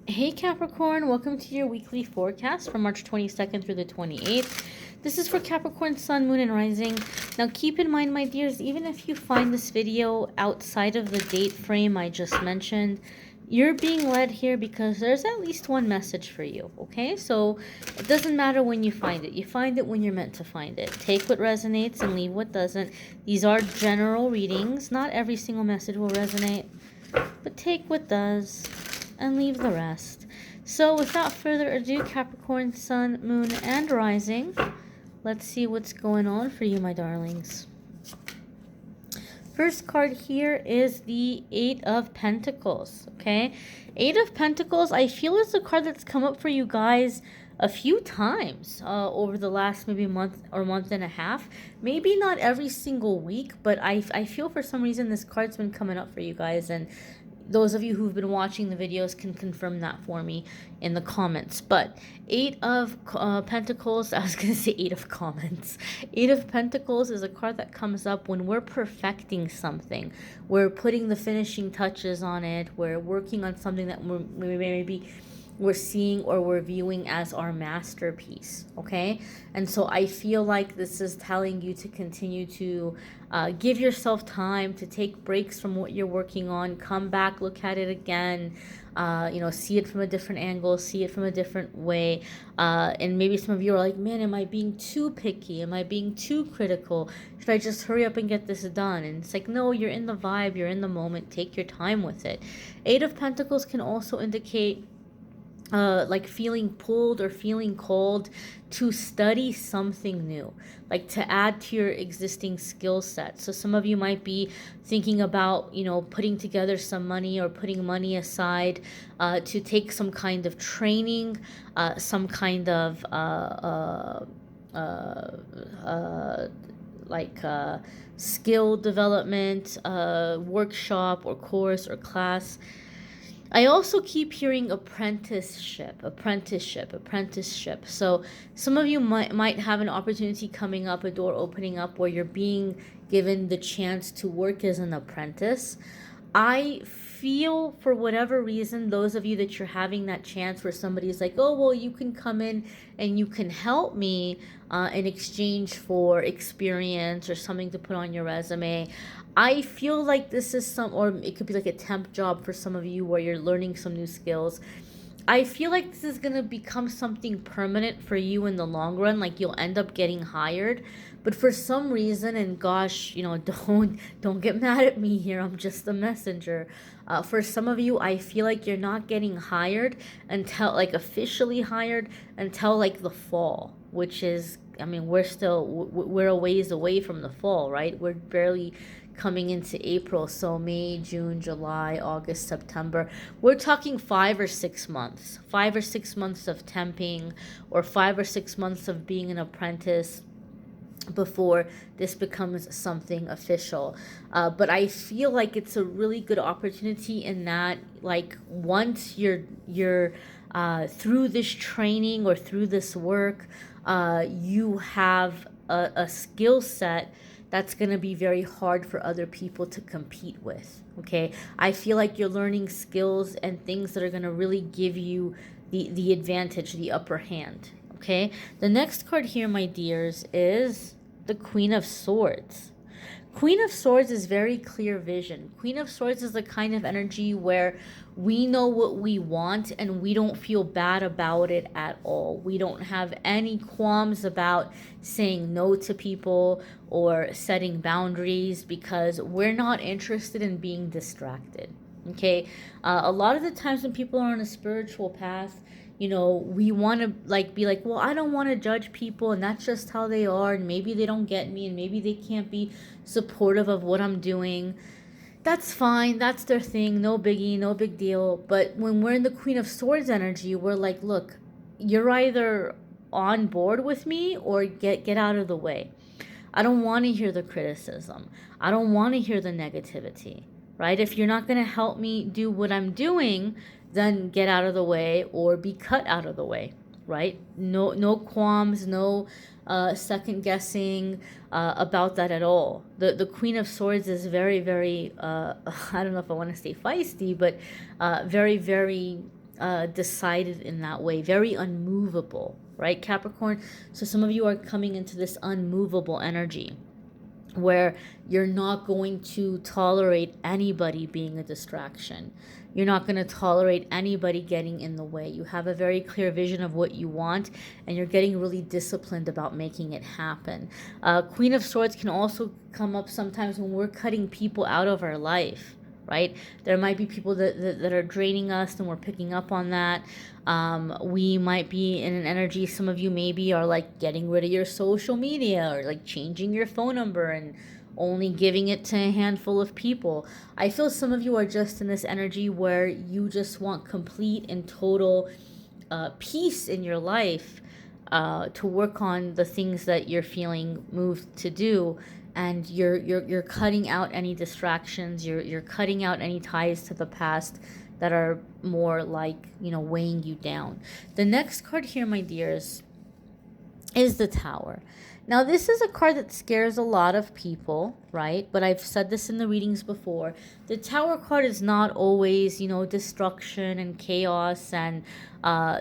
Hey Capricorn, welcome to your weekly forecast from March 22nd through the 28th. This is for Capricorn, Sun, Moon, and Rising. Now keep in mind, my dears, even if you find this video outside of the date frame I just mentioned, you're being led here because there's at least one message for you, okay? So it doesn't matter when you find it. You find it when you're meant to find it. Take what resonates and leave what doesn't. These are general readings. Not every single message will resonate, but take what does and leave the rest. So without further ado, Capricorn, Sun, Moon, and Rising, let's see what's going on for you, my darlings. First card here is the Eight of Pentacles, okay? Eight of Pentacles, I feel is a card that's come up for you guys a few times over the last maybe month or month and a half. Maybe not every single week, but I feel for some reason this card's been coming up for you guys, and those of you who've been watching the videos can confirm that for me in the comments. But Eight of Pentacles, I was going to say Eight of Comments. Eight of Pentacles is a card that comes up when we're perfecting something. We're putting the finishing touches on it. We're working on something that we're seeing or we're viewing as our masterpiece, okay? And so I feel like this is telling you to continue to give yourself time to take breaks from what you're working on, come back, look at it again, see it from a different angle, see it from a different way. And maybe some of you are like, man, am I being too picky? Am I being too critical? Should I just hurry up and get this done? And it's like, no, you're in the vibe, you're in the moment, take your time with it. Eight of Pentacles can also indicate like feeling pulled or feeling called to study something new, like to add to your existing skill set. So some of you might be thinking about, putting together some money or putting money aside to take some kind of training, some kind of skill development, workshop or course or class. I also keep hearing apprenticeship. So some of you might have an opportunity coming up, a door opening up where you're being given the chance to work as an apprentice. I feel for whatever reason, those of you that you're having that chance where somebody's like, oh, well, you can come in and you can help me in exchange for experience or something to put on your resume. I feel like this is or it could be like a temp job for some of you where you're learning some new skills. I feel like this is going to become something permanent for you in the long run. Like you'll end up getting hired. But for some reason, and gosh, don't get mad at me here. I'm just a messenger. For some of you, I feel like you're not getting hired until officially hired until the fall, which is, we're a ways away from the fall, right? We're barely coming into April, so May, June, July, August, September. We're talking 5 or 6 months. 5 or 6 months of temping or 5 or 6 months of being an apprentice before this becomes something official. But I feel like it's a really good opportunity in that once you're through this training or through this work, you have a skill set that's going to be very hard for other people to compete with, okay? I feel like you're learning skills and things that are going to really give you the advantage, the upper hand, okay? The next card here, my dears, is the Queen of Swords. Queen of Swords is very clear vision. Queen of Swords is the kind of energy where we know what we want and we don't feel bad about it at all. We don't have any qualms about saying no to people or setting boundaries because we're not interested in being distracted. Okay? A lot of the times when people are on a spiritual path, we want to be like, well, I don't want to judge people and that's just how they are and maybe they don't get me and maybe they can't be supportive of what I'm doing. That's fine. That's their thing. No biggie, no big deal. But when we're in the Queen of Swords energy, we're like, look, you're either on board with me or get out of the way. I don't want to hear the criticism. I don't want to hear the negativity, right? If you're not going to help me do what I'm doing, then get out of the way or be cut out of the way, right? No qualms, no second guessing about that at all. The Queen of Swords is very, very, I don't know if I want to say feisty, but very, very decided in that way, very unmovable, right, Capricorn? So some of you are coming into this unmovable energy where you're not going to tolerate anybody being a distraction. You're not going to tolerate anybody getting in the way. You have a very clear vision of what you want, and you're getting really disciplined about making it happen. Queen of Swords can also come up sometimes when we're cutting people out of our life, right? There might be people that are draining us, and we're picking up on that. We might be in an energy, some of you maybe are like getting rid of your social media, or like changing your phone number and only giving it to a handful of people. I feel some of you are just in this energy where you just want complete and total peace in your life, to work on the things that you're feeling moved to do, and you're cutting out any distractions. You're cutting out any ties to the past that are more like, weighing you down. The next card here, my dears, is the Tower. Now, this is a card that scares a lot of people, right? But I've said this in the readings before. The Tower card is not always, destruction and chaos and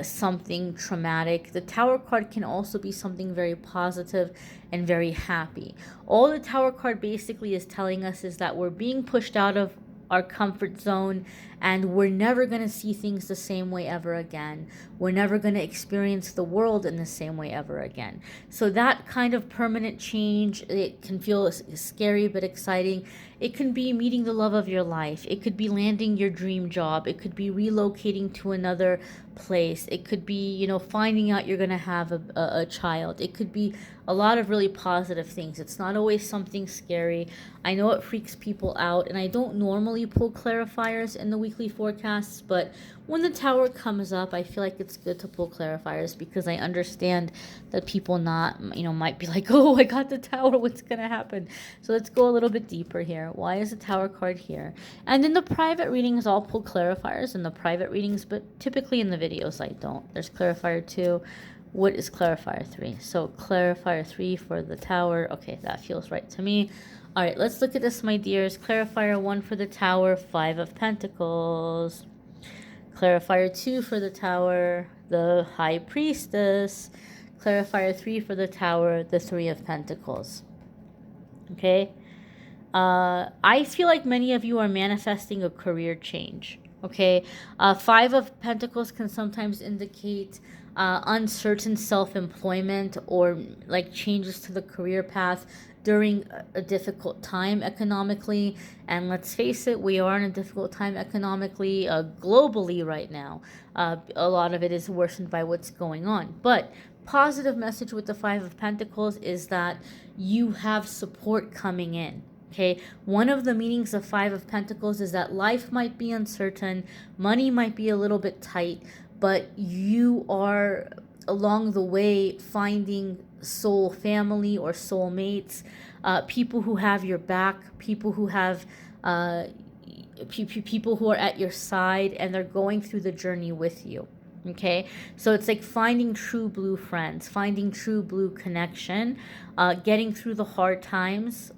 something traumatic. The Tower card can also be something very positive and very happy. All the Tower card basically is telling us is that we're being pushed out of our comfort zone, and we're never going to see things the same way ever again. We're never going to experience the world in the same way ever again. So that kind of permanent change, it can feel scary but exciting. It can be meeting the love of your life. It could be landing your dream job. It could be relocating to another place. It could be, finding out you're going to have a child. It could be a lot of really positive things. It's not always something scary. I know it freaks people out, and I don't normally pull clarifiers in the weekly forecasts, but when the Tower comes up, I feel like it's good to pull clarifiers, because I understand that people might be like, oh, I got the Tower, what's going to happen? So let's go a little bit deeper here. Why is the Tower card here? And in the private readings, I'll pull clarifiers in the private readings, but typically in the videos, I don't. There's clarifier 2. What is clarifier 3? So clarifier 3 for the Tower. Okay, that feels right to me. All right, let's look at this, my dears. Clarifier 1 for the Tower, 5 of Pentacles. Clarifier 2 for the Tower, the High Priestess. Clarifier 3 for the Tower, the 3 of Pentacles. Okay? I feel like many of you are manifesting a career change. Okay? 5 of Pentacles can sometimes indicate uncertain self-employment, or like changes to the career path during a difficult time economically. And let's face it, we are in a difficult time economically, globally right now. A lot of it is worsened by what's going on. But positive message with the 5 of Pentacles is that you have support coming in. Okay, one of the meanings of 5 of Pentacles is that life might be uncertain, money might be a little bit tight, but you are along the way finding soul family or soul mates, people who have your back, people who have people who are at your side, and they're going through the journey with you. Okay, so it's like finding true blue friends, finding true blue connection, getting through the hard times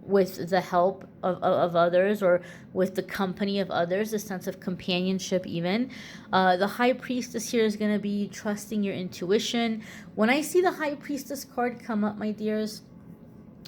with the help of others, or with the company of others, a sense of companionship even. The High Priestess here is going to be trusting your intuition. When I see the High Priestess card come up, my dears,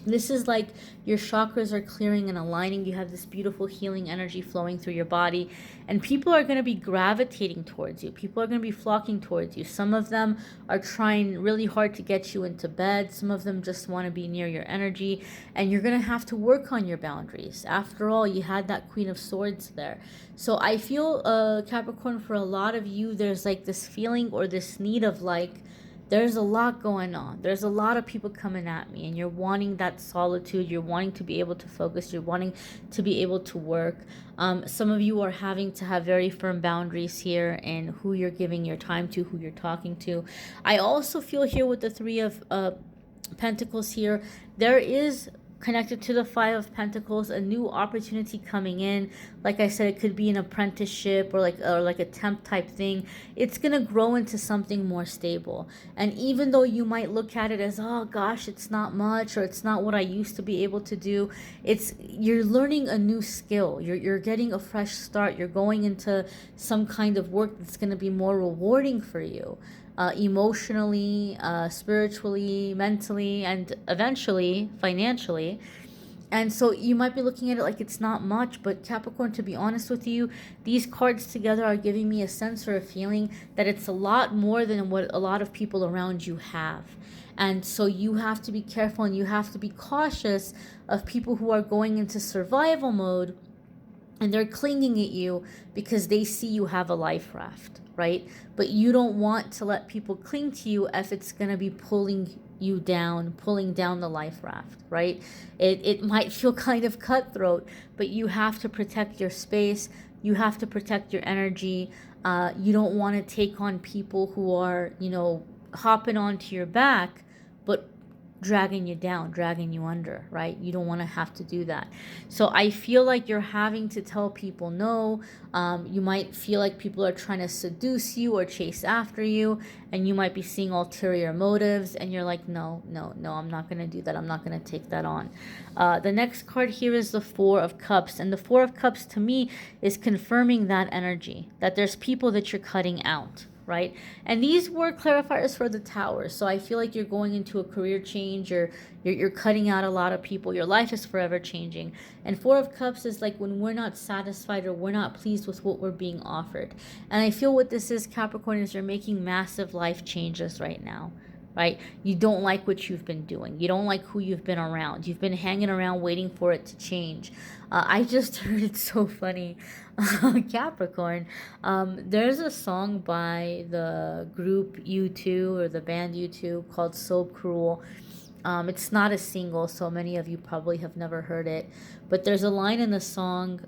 this is like your chakras are clearing and aligning. You have this beautiful healing energy flowing through your body, and people are going to be gravitating towards you. People are going to be flocking towards you. Some of them are trying really hard to get you into bed. Some of them just want to be near your energy, and you're going to have to work on your boundaries. After all, you had that Queen of Swords there. So I feel, Capricorn, for a lot of you, there's like this feeling or this need of like, there's a lot going on. There's a lot of people coming at me, and you're wanting that solitude. You're wanting to be able to focus. You're wanting to be able to work. Some of you are having to have very firm boundaries here in who you're giving your time to, who you're talking to. I also feel here with the 3 of Pentacles here, there is connected to the Five of Pentacles, a new opportunity coming in. Like I said, it could be an apprenticeship or like a temp type thing. It's gonna grow into something more stable. And even though you might look at it as, oh gosh, it's not much, or it's not what I used to be able to do, you're learning a new skill. You're getting a fresh start. You're going into some kind of work that's gonna be more rewarding for you. Emotionally, spiritually, mentally, and eventually financially. And so you might be looking at it like it's not much, but Capricorn, to be honest with you, these cards together are giving me a sense or a feeling that it's a lot more than what a lot of people around you have. And so you have to be careful and you have to be cautious of people who are going into survival mode and they're clinging at you because they see you have a life raft, right? But you don't want to let people cling to you if it's going to be pulling you down, pulling down the life raft, right? It might feel kind of cutthroat, but you have to protect your space. You have to protect your energy. You don't want to take on people who are, hopping onto your back, but dragging you down, dragging you under, right? You don't want to have to do that. So I feel like you're having to tell people no. You might feel like people are trying to seduce you or chase after you, and you might be seeing ulterior motives, and you're like, no, I'm not going to do that. I'm not going to take that on. The next card here is the Four of Cups, and the Four of Cups to me is confirming that energy, that there's people that you're cutting out, right? And these were clarifiers for the Tower. So I feel like you're going into a career change, or you're cutting out a lot of people. Your life is forever changing. And Four of Cups is like when we're not satisfied or we're not pleased with what we're being offered. And I feel what this is, Capricorn, is you're making massive life changes right now. Right? You don't like what you've been doing. You don't like who you've been around. You've been hanging around waiting for it to change. I just heard it so funny. Capricorn. There's a song by the group U2 or the band U2 called So Cruel. It's not a single, so many of you probably have never heard it. But there's a line in the song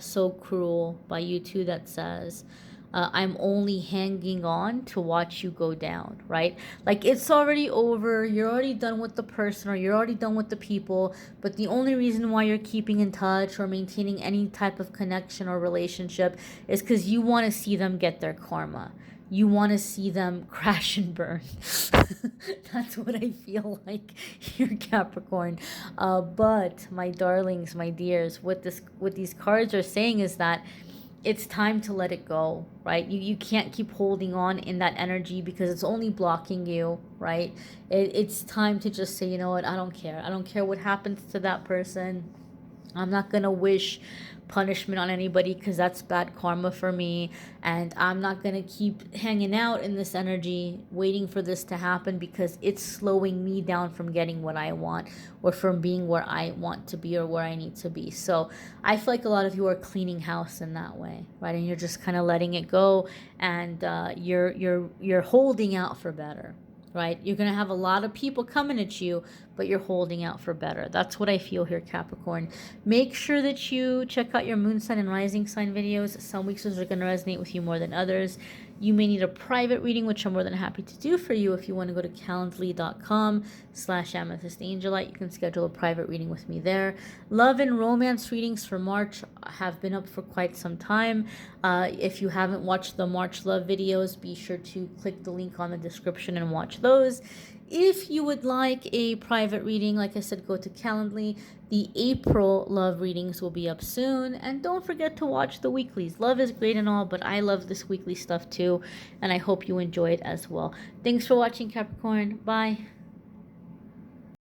So Cruel by U2 that says, I'm only hanging on to watch you go down, right? Like it's already over. You're already done with the person or you're already done with the people. But the only reason why you're keeping in touch or maintaining any type of connection or relationship is because you want to see them get their karma. You want to see them crash and burn. That's what I feel like here, Capricorn. But my darlings, my dears, what these cards are saying is that it's time to let it go, right? You can't keep holding on in that energy because it's only blocking you, right? It's time to just say, you know what, I don't care. I don't care what happens to that person. I'm not going to wish punishment on anybody because that's bad karma for me. And I'm not going to keep hanging out in this energy waiting for this to happen because it's slowing me down from getting what I want or from being where I want to be or where I need to be. So I feel like a lot of you are cleaning house in that way, right? And you're just kind of letting it go, and you're holding out for better. Right? You're going to have a lot of people coming at you, but you're holding out for better. That's what I feel here, Capricorn. Make sure that you check out your moon sign and rising sign videos. Some weeks those are going to resonate with you more than others. You may need a private reading, which I'm more than happy to do for you. If you want to go to calendly.com/amethystangelite, you can schedule a private reading with me there. Love and romance readings for March have been up for quite some time. If you haven't watched the March love videos, be sure to click the link on the description and watch those. If you would like a private reading, like I said, go to Calendly. The April love readings will be up soon. And don't forget to watch the weeklies. Love is great and all, but I love this weekly stuff too. And I hope you enjoy it as well. Thanks for watching, Capricorn. Bye.